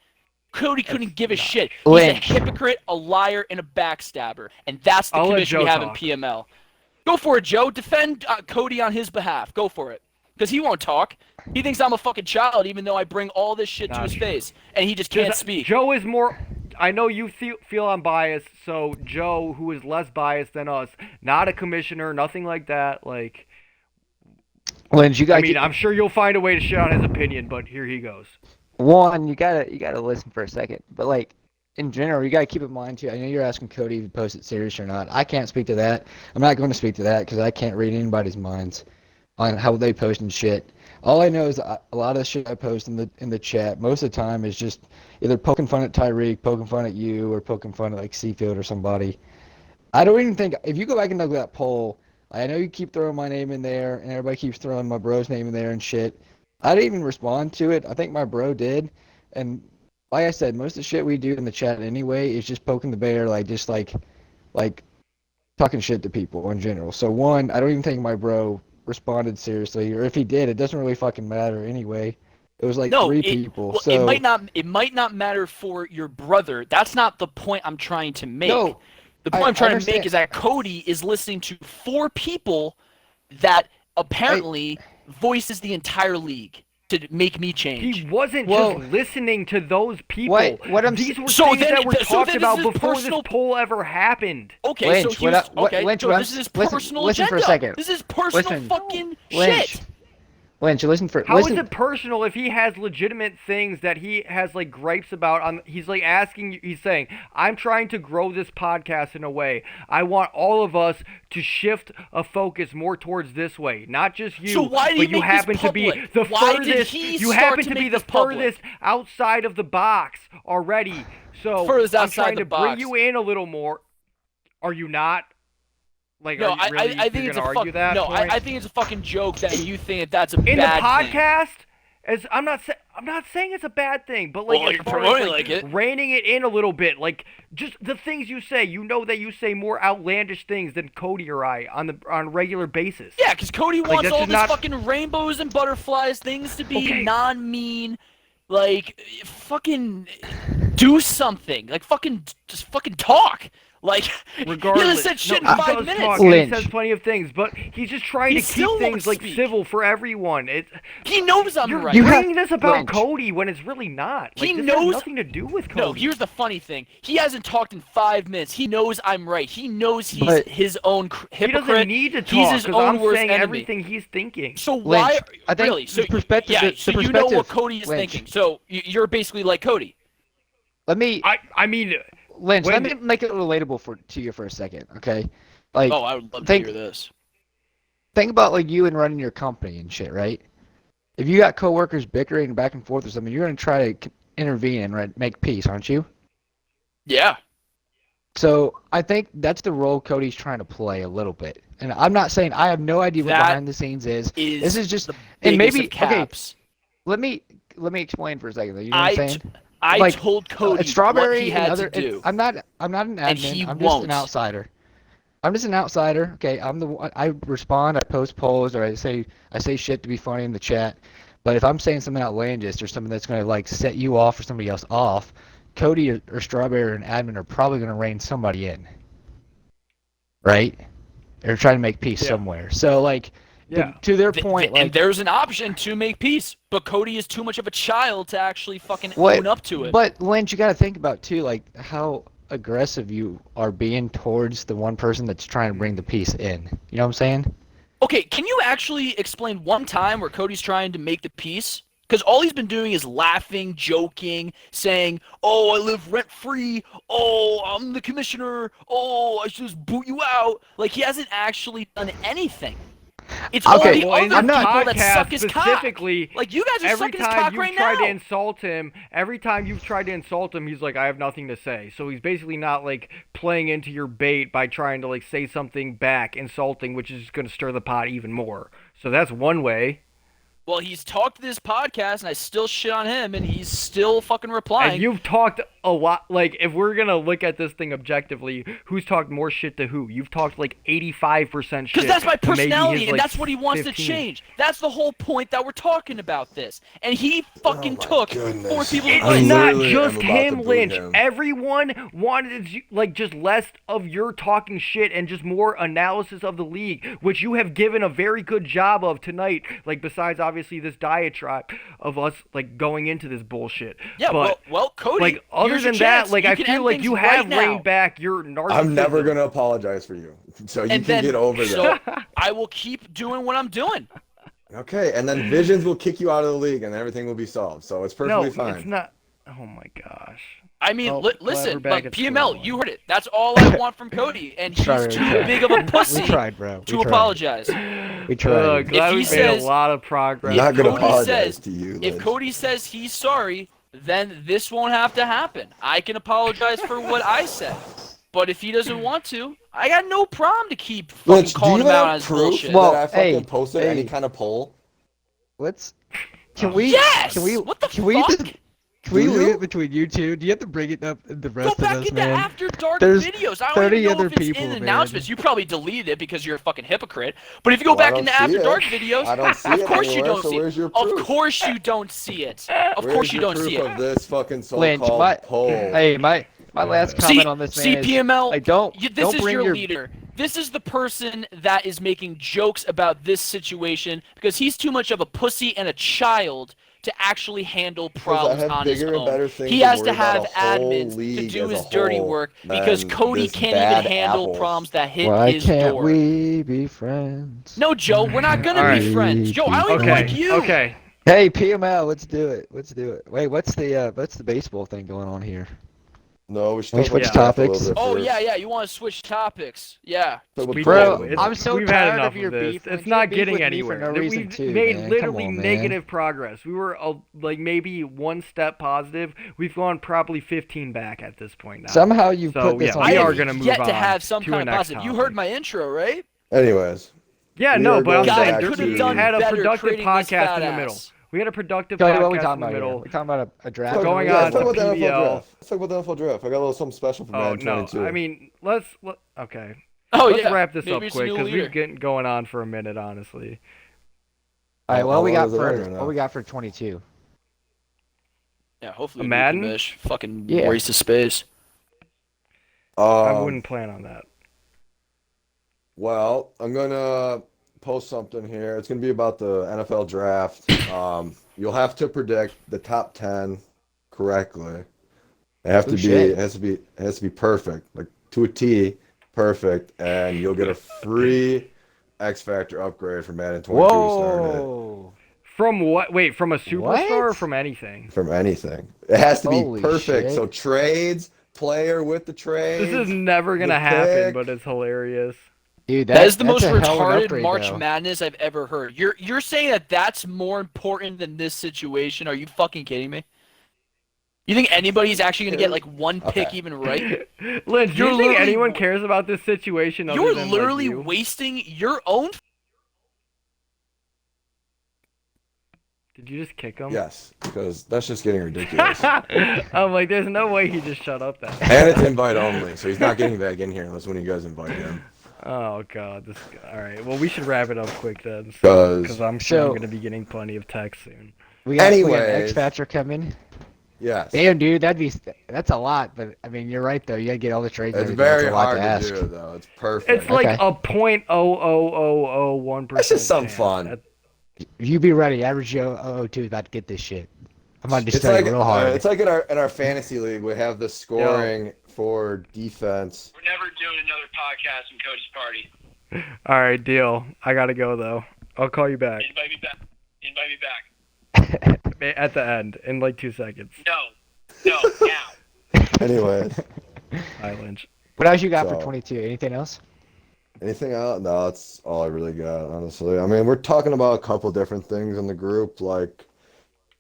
Cody couldn't give a shit. He's Lynch. a hypocrite, a liar, and a backstabber. And that's the I'll let commission we Joe have in talk. PML. Go for it, Joe. Defend Cody on his behalf. Go for it. Because he won't talk. He thinks I'm a fucking child, even though I bring all this shit to Not his true. face. And he just can't Just- speak. Joe is more. I know you feel I'm biased, so Joe, who is less biased than us, not a commissioner, nothing like that. Like, Lynch, you I gotta mean, keep, I'm sure you'll find a way to shit on his opinion, but here he goes. one, you gotta listen for a second. But like in general, you gotta keep in mind too. I know you're asking Cody to post it serious or not. I can't speak to that. I'm not going to speak to that because I can't read anybody's minds on how they post and shit. All I know is a lot of the shit I post in the chat most of the time is just either poking fun at Tyreek, poking fun at you, or poking fun at like Seafield or somebody. I don't even think if you go back and look at that poll, I know you keep throwing my name in there and everybody keeps throwing my bro's name in there and shit. I didn't even respond to it. I think my bro did, and like I said, most of the shit we do in the chat anyway is just poking the bear, like talking shit to people in general. So one, I don't even think my bro responded seriously, or if he did, it doesn't really fucking matter anyway. It was like No, 3 it, people. well, So it might not matter for your brother. That's not the point I'm trying to make. No, the point I I'm trying to understand. make is that Cody is listening to 4 people that apparently voices the entire league to make me change. He wasn't Well, just listening to those people. what I'm These were So things then- that were so talked then about this is before personal- this poll ever happened. Okay, Lynch, so he what was, I- what- okay, Lynch, so what this I'm- is his listen- personal listen agenda. for a second. This is personal Listen, fucking Lynch, shit. Lynch, How is it personal if he has legitimate things that he has like gripes about? He's like asking. He's saying, "I'm trying to grow this podcast in a way. I want all of us to shift a focus more towards this way, not just you. So why did but he you make happen this to be public? the Why did furthest. he You start happen to to be make the this public? furthest outside of the box already. So Furthest I'm outside trying the to box. bring you in a little more. Are you not? Like, No, are you really, I think you're it's a gonna argue that point? I think it's a fucking joke that you think that's a In the bad thing. podcast, as I'm not saying it's a bad thing, but like Well, as you're far as promoting like it. reining it in a little bit, like just the things you say, you know that you say more outlandish things than Kody or I on a regular basis. Yeah, because Kody wants that's all just this not- fucking rainbows and butterflies, things to be Okay. non-mean, like fucking do something, like just fucking talk. Like Regardless, he said shit no, in he 5 does minutes. talk, and he Lynch. says plenty of things, but he's just trying He to keep still won't things like speak. civil for everyone. He knows I'm You're right. bringing this about Lynch. Cody when it's really not. Like, He this knows- has nothing to do with Cody. No, here's the funny thing. He hasn't talked in 5 minutes. He knows I'm right. He knows he's But- his own he hypocrite. doesn't need to He's talk his because own I'm worst saying enemy. everything he's thinking. So why? Lynch, I think really? So the perspective- yeah. the So you know what perspective- Cody is Lynch. thinking. So you're basically like Cody. Let me, I mean, Lynch, when- let me make it relatable to you for a second, okay? Like, Oh, I would love think- to hear this. think about like you and running your company and shit, right? If you got coworkers bickering back and forth or something, you're gonna try to intervene and make peace, aren't you? Yeah. So I think that's the role Cody's trying to play a little bit. And I'm not saying I have no idea what That behind the scenes is. This is just the and biggest maybe of caps. okay. Let me explain for a second though. You know what I'm saying? I Like, told Cody Strawberry what he and had other. to do. I'm not an And he admin. I'm just won't. an outsider. I'm just an outsider. Okay, I'm the one. I respond. I post polls or I say shit to be funny in the chat. But if I'm saying something outlandish or something that's gonna like set you off or somebody else off, Cody or Strawberry or an admin are probably gonna rein somebody in. Right? They're trying to make peace Yeah. somewhere. So like, Yeah. to their point, and like, there's an option to make peace, but Cody is too much of a child to actually fucking What- own up to it. But Lynch, you got to think about too, like how aggressive you are being towards the one person that's trying to bring the peace in. You know what I'm saying? Okay, can you actually explain one time where Cody's trying to make the peace? Because all he's been doing is laughing, joking, saying, "Oh, I live rent-free. Oh, I'm the commissioner. Oh, I should just boot you out." Like, he hasn't actually done anything. It's all Okay, the Well, in other the people that podcast suck his cock. specifically, Like, you guys are every sucking his time cock you've right tried now. to insult him, every time you've tried to insult him, he's like, I have nothing to say. So he's basically not like playing into your bait by trying to like say something back insulting, which is going to stir the pot even more. So that's one way. Well, he's talked this podcast, and I still shit on him, and he's still fucking replying. And you've talked a lot. Like, if we're gonna look at this thing objectively, who's talked more shit to who? You've talked like 85% shit. Because that's my to maybe personality, his, and like, that's what he wants 15. to change. That's the whole point that we're talking about this. And he fucking my took goodness. 4 people. It's I not literally just am about to him, boot Lynch. him. Everyone wanted like just less of your talking shit and just more analysis of the league, which you have given a very good job of tonight. Like besides obviously this diatribe of us like going into this bullshit. Yeah, but well, Cody. like other here's your than that, chance. like You I can feel end like things you right have now. reined back your narcissism. I'm never gonna apologize for you, so you And can then, get over that. So I will keep doing what I'm doing. Okay, and then Visions will kick you out of the league, and everything will be solved. So it's No, perfectly fine. it's not. Oh my gosh. I mean, Oh, listen, we're back like at PML, square you one. heard it. That's all I want from Cody, and he's Sorry, too we tried. big of a pussy We tried, bro. to We tried. apologize. We tried. Glad If we he made says- a lot of progress. I'm not gonna Cody apologize says- to you. If Lynch. Cody says he's sorry, then this won't have to happen. I can apologize for what I said. But if he doesn't want to, I got no problem to keep fucking Lynch, do calling you him out on have his proof bullshit. Well, that I fucking hey, posted hey. any kind of poll? Let's. Can we? Yes! Can we? What the can we? fuck? Can we Do leave you? it between you two? Do you have to bring it up in the Go rest of back us, into man? After Dark There's videos. I don't 30 even know other if it's people, in man. announcements. You probably deleted it because you're a fucking hypocrite. But if you go Well, I back don't into see After it. Dark videos, I don't see of it course you anywhere, don't so see where's it. your Of proof? course you don't see it. Of Where's course you your don't see proof it. of this fucking Lynch, so-called poll? Hey, my last comment on this, man, is PML, like, don't this don't is bring your your leader. This is the person that is making jokes about this situation because he's too much of a pussy and a child to actually handle Because I problems have on his bigger and own. better things He to has worry to about have a whole admins to league do as a his dirty whole work because than Kody this can't even bad handle apple. problems that hit Why his can't door. we be friends? No, Joe, we're not gonna Alright. be friends. Joe, I don't even like Okay. you. Okay. Hey, PML, let's do it. Let's do it. Wait, what's the baseball thing going on here? No, we should Can we talk about switch the draft a topics? little bit Oh first. yeah. You want to switch topics? Yeah. Talk about We the draft a Bro, do. little It's, I'm bit. so we've had tired enough of your this. beef. It's Lynch. You not beef getting with me for anywhere. no reason We've too, made man. literally Come on, negative progress. We were like maybe one step positive. We've gone probably 15 back at this point now. Somehow you So put this yeah, on we I are have me. gonna move yet on to have some to kind a of next positive. You topic. heard my intro, right? Anyways, Yeah, we no, are but I'm going Guy saying back could we have to- done had a better productive creating this podcast fat in the middle. ass. We had a productive Cody, what are we podcast talking in the about here? middle. We're talking about a draft. Going or on let's talk to about the NFL PBL. draft. Let's talk about the NFL draft. I got a little something special for Oh Madden no, 22. I mean okay. Oh Let's yeah. wrap this Maybe up it's a quick new because leader. we've been going on for a minute, honestly. All right, How what we long got is it on for right now? what we got for 22? Yeah. Hopefully A we Madden? can mish. Fucking Yeah. waste of space. I Um, wouldn't plan on that. Well, I'm gonna post something here. It's gonna be about the NFL draft. You'll have to predict the top 10 correctly. It have to be Touche. it has to be perfect, like to a T, perfect, and you'll get a free X Factor upgrade from Madden 22 starting Whoa! From what? Wait, from a superstar or What? from anything? it from anything. It has to be Holy perfect. shit. So trades, player with the trades. This is never the gonna happen, pick. but it's hilarious. Dude, That is the that's most a hell of an retarded upgrade, March though. Madness I've ever heard. You're saying that that's more important than this situation? Are you fucking kidding me? You think anybody's actually gonna get like one pick Okay. even right? Lynch, do You're you think literally- anyone cares about this situation other You're than literally like you? wasting your own. Did you just kick him? Yes, because that's just getting ridiculous. I'm like, there's no way he just shut up that. And it's invite only, so he's not getting back in here unless when you guys invite him. Oh god, this. All right, well we should wrap it up quick then, Because because I'm sure I'm So- gonna be getting plenty of texts soon. We got an X Anyways. Factor coming. yes, Damn, dude, that's a lot. But I mean, you're right though. You gotta get all the trades. and it's everything. That's very a lot hard to ask. do though. It's perfect. It's like Okay. a 0.00001%. That's just something chance. fun. You be ready. Average Joe 002 is about to get this shit. I'm about to It's study like real hard. it's like in our fantasy league, we have the scoring for defense. We're never doing another podcast in Cody's party. All right, deal. I gotta go though. I'll call you back Invite me back. Invite me back. at the end in like 2 seconds. No, now. Anyways, Bye, Lynch. What else you got So- for 22? Anything else? anything else? No, that's all I really got, honestly. I mean, we're talking about a couple different things in the group. Like,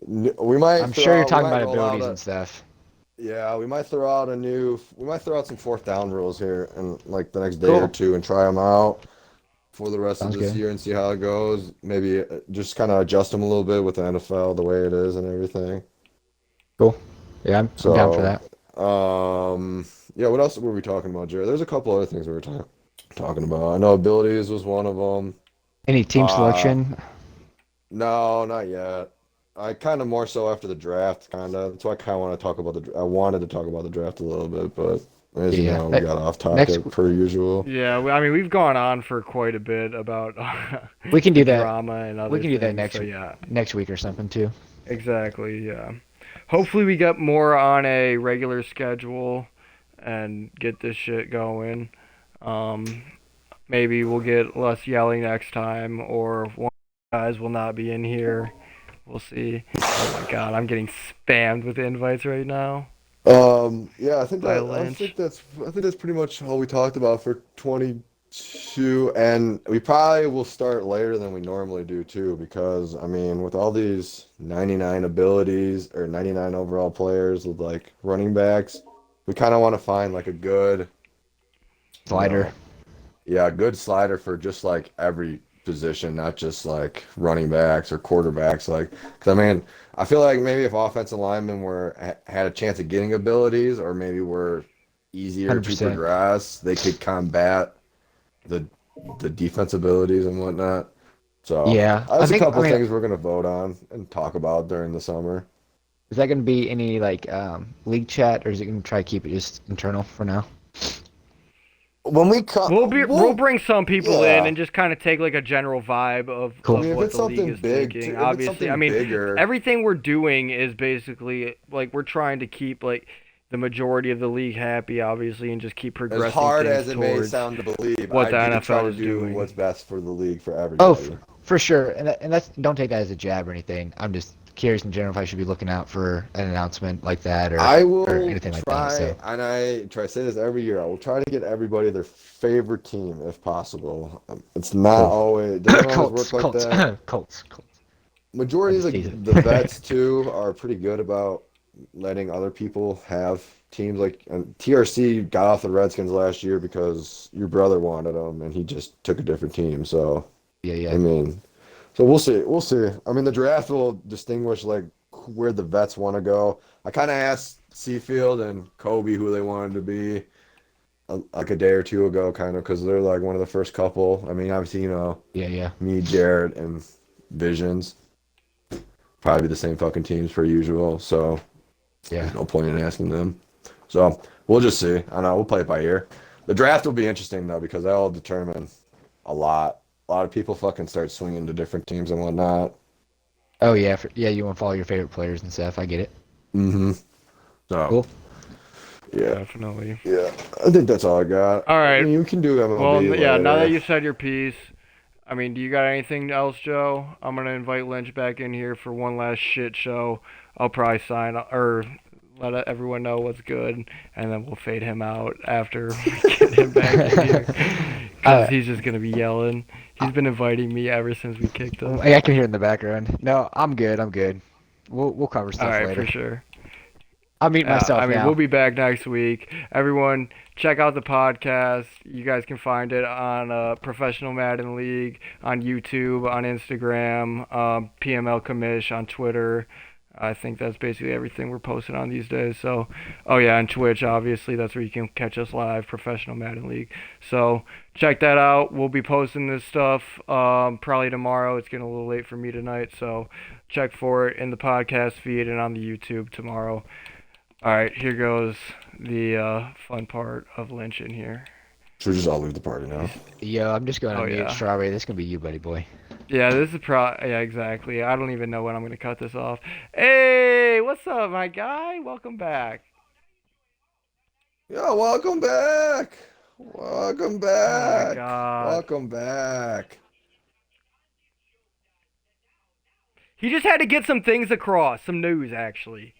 we might. I'm sure you're talking we might about roll out abilities a- and stuff. Yeah, we might throw out some fourth down rules here in like the next day Cool. or two and try them out for the rest Sounds of this good. year and see how it goes. Maybe just kind of adjust them a little bit with the NFL, the way it is and everything. Yeah, I'm down for that. Yeah, what else were we talking about, Jared? There's a couple other things we were talking about. I know abilities was one of them. Any team selection? No, not yet. I kind of more so after the draft, kind of. That's why I kind of want to talk about I wanted to talk about the draft a little bit, but as you Yeah. know, we got off topic Next- per usual. Yeah, I mean we've gone on for quite a bit about We can do that drama and other we can do that things, next so week. yeah. next week or something too. Exactly, yeah. Hopefully we get more on a regular schedule and get this shit going. Maybe we'll get less yelling next time, or one of you guys will not be in here. We'll see. Oh my god, I'm getting spammed with invites right now. Yeah, I think By I Lynch. think that's pretty much all we talked about for 22, and we probably will start later than we normally do too, because I mean, with all these 99 abilities or 99 overall players with like running backs, we kind of want to find like a good Slider. yeah, good slider for just like every position, not just like running backs or quarterbacks. Like, because I mean, I feel like maybe if offensive linemen had a chance of getting abilities, or maybe were easier to 100%. progress, they could combat the defense abilities and whatnot. So Yeah, that's a couple I mean, things we're gonna vote on and talk about during the summer. is that going to be any like league chat, or is it going to try to keep it just internal for now? when we come, We'll bring some people yeah. in and just kind of take like a general vibe of, Cool. of I mean, if what it's the league something is big, thinking. if it's Obviously, something I mean, bigger, everything we're doing is basically like we're trying to keep like the majority of the league happy, obviously, and just keep progressing as hard things as it may towards sound to believe, what I the do try NFL to is do doing. what's best for the league for Oh, everybody. for sure. And that's don't take that as a jab or anything. I'm just curious in general if I should be looking out for an announcement like that I or will anything like that. try, So and I try to say this every year. I will try to get everybody their favorite team if possible. It's not Cool. always, it doesn't always Colts, work like Colts, that. Colts. Majority I'm of just the, teasing. the vets too are pretty good about letting other people have teams. Like and TRC got off the Redskins last year because your brother wanted them, and he just took a different team. So Yeah. I mean, so we'll see. We'll see. I mean, the draft will distinguish like where the vets want to go. I kind of asked Seafield and Kobe who they wanted to be like a day or two ago, kind of, because they're like one of the first couple. I mean, obviously, Yeah. me, Jared, and Visions probably the same fucking teams per usual. So Yeah. there's no point in asking them. So we'll just see. I know we'll play it by ear. The draft will be interesting though because that'll determine a lot. A lot of people fucking start swinging to different teams and whatnot. Oh yeah. You want to follow your favorite players and stuff. I get it. Mm-hmm. So Cool. yeah, Definitely. yeah. I think that's all I got. All right. I mean, you can do MLB Well, yeah. later. Now that you said your piece, I mean, do you got anything else, Joe? I'm gonna invite Lynch back in here for one last shit show. I'll probably sign or let everyone know what's good, and then we'll fade him out after we get him back in here. Because he's just gonna be yelling. He's been inviting me ever since we kicked him. I can hear it in the background. No, I'm good. We'll cover All stuff right, later. for sure. I'll mute myself I mean, now. we'll be back next week. Everyone, check out the podcast. You guys can find it on Professional Madden League, on YouTube, on Instagram, PML Commish, on Twitter. I think that's basically everything we're posting on these days. So, oh yeah, and Twitch, obviously, that's where you can catch us live, Professional Madden League. So, check that out. We'll be posting this stuff probably tomorrow. It's getting a little late for me tonight, so check for it in the podcast feed and on the YouTube tomorrow. All right, here goes the fun part of Lynch in here. Should we just all leave the party now? Yo, I'm just going to mute yeah. Strawberry. This is gonna be you, buddy boy. Yeah, this is yeah, exactly. I don't even know when I'm going to cut this off. Hey, what's up, my guy? Welcome back. Yeah, welcome back. Welcome back. Oh, my God. Welcome back. He just had to get some things across, some news, actually.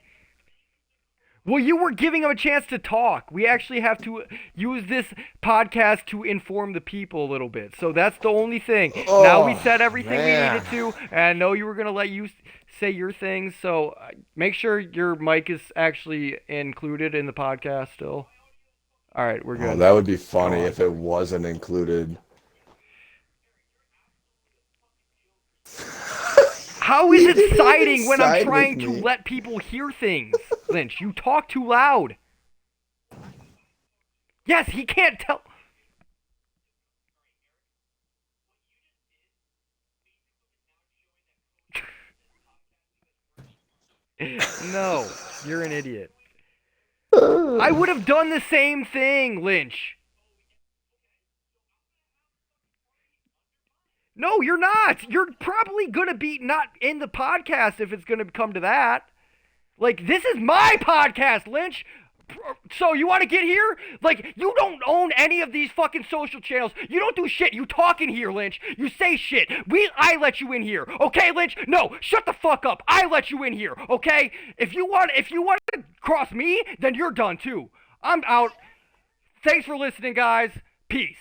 Well, you were giving him a chance to talk. We actually have to use this podcast to inform the people a little bit. So that's the only thing. Now we said everything we needed to, and I know you were going to let you say your things. So make sure your mic is actually included in the podcast still. All right, we're good. Oh, that would be funny if it wasn't included. How is it exciting when I'm side trying with to me. let people hear things, Lynch? You talk too loud. Yes, he can't tell. No, you're an idiot. I would have done the same thing, Lynch. No, you're not. You're probably going to be not in the podcast if it's going to come to that. Like, this is my podcast, Lynch. So you want to get here? Like, you don't own any of these fucking social channels. You don't do shit. You talk in here, Lynch. You say shit. I let you in here. Okay, Lynch? No, shut the fuck up. I let you in here. Okay? If you want to cross me, then you're done too. I'm out. Thanks for listening, guys. Peace.